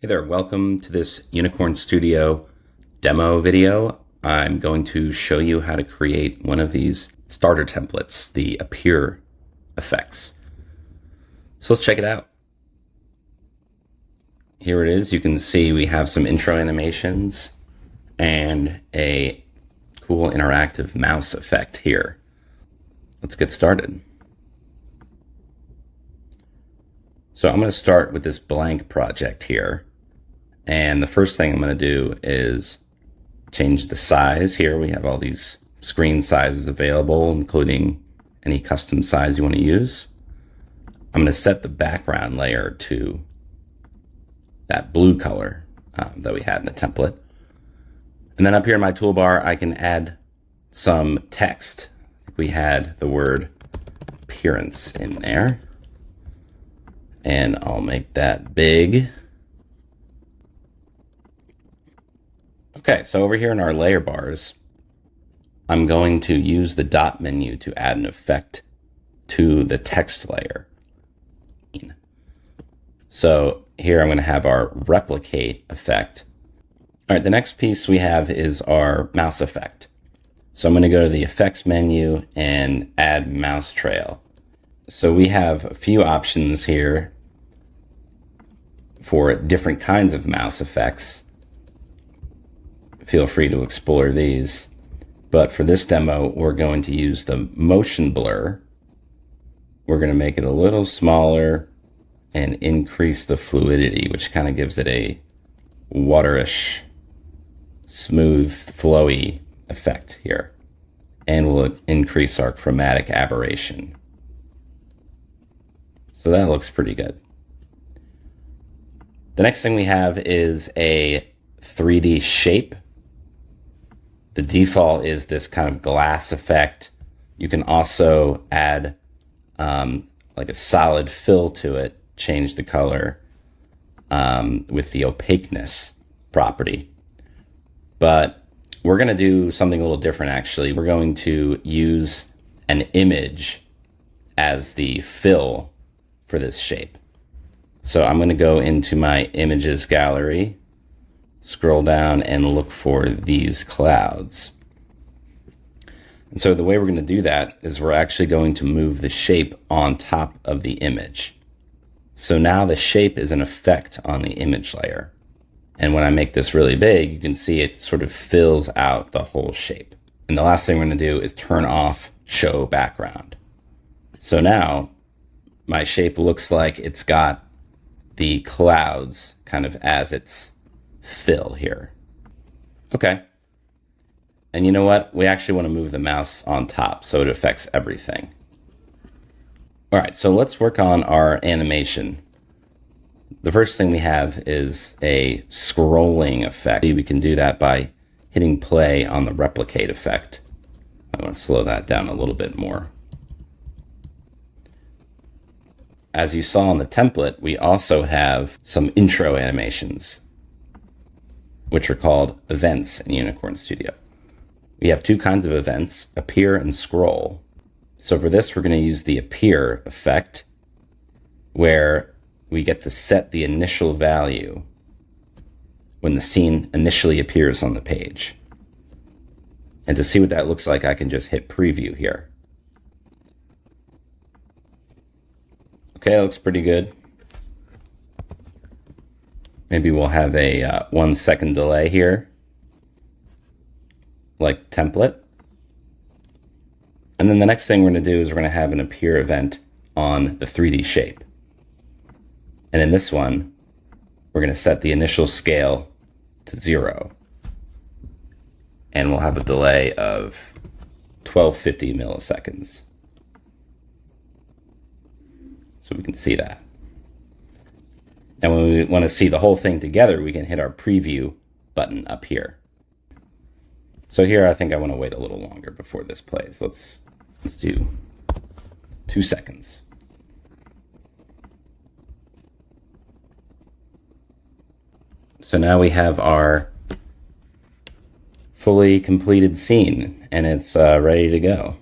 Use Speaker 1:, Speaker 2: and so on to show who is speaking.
Speaker 1: Hey there, welcome to this Unicorn Studio demo video. I'm going to show you how to create one of these starter templates, the appear effects. So let's check it out. Here it is. You can see we have some intro animations and a cool interactive mouse effect here. Let's get started. So I'm going to start with this blank project here. And the first thing I'm going to do is change the size here. We have all these screen sizes available, including any custom size you want to use. I'm going to set the background layer to that blue color that we had in the template. And then up here in my toolbar, I can add some text. We had the word appearance in there. And I'll make that big. Okay, so over here in our layer bars, I'm going to use the dot menu to add an effect to the text layer. So here I'm going to have our replicate effect. All right, the next piece we have is our mouse effect. So I'm going to go to the effects menu and add mouse trail. So we have a few options here for different kinds of mouse effects. Feel free to explore these. But for this demo, we're going to use the motion blur. We're going to make it a little smaller and increase the fluidity, which kind of gives it a waterish, smooth, flowy effect here. And we'll increase our chromatic aberration. So that looks pretty good. The next thing we have is a 3D shape. The default is this kind of glass effect. You can also add like a solid fill to it, change the color with the opaqueness property. But we're going to do something a little different actually. We're going to use an image as the fill for this shape. So I'm going to go into my images gallery, scroll down and look for these clouds. And so the way we're going to do that is we're actually going to move the shape on top of the image. So now the shape is an effect on the image layer. And when I make this really big, you can see it sort of fills out the whole shape. And the last thing we're going to do is turn off show background. So now my shape looks like it's got the clouds kind of as its fill here. Okay. And you know what? We actually want to move the mouse on top so it affects everything. All right, so let's work on our animation. The first thing we have is a scrolling effect. We can do that by hitting play on the replicate effect. I want to slow that down a little bit more. As you saw in the template, we also have some intro animations, which are called events in Unicorn Studio. We have two kinds of events, appear and scroll. So for this, we're going to use the appear effect, where we get to set the initial value when the scene initially appears on the page. And to see what that looks like, I can just hit preview here. Okay, that looks pretty good. Maybe we'll have a 1 second delay here, like template. And then the next thing we're going to do is we're going to have an appear event on the 3D shape. And in this one, we're going to set the initial scale to 0. And we'll have a delay of 1250 milliseconds. So we can see that. And when we want to see the whole thing together, we can hit our preview button up here. So here I think I want to wait a little longer before this plays. Let's do 2 seconds. So now we have our fully completed scene and it's ready to go.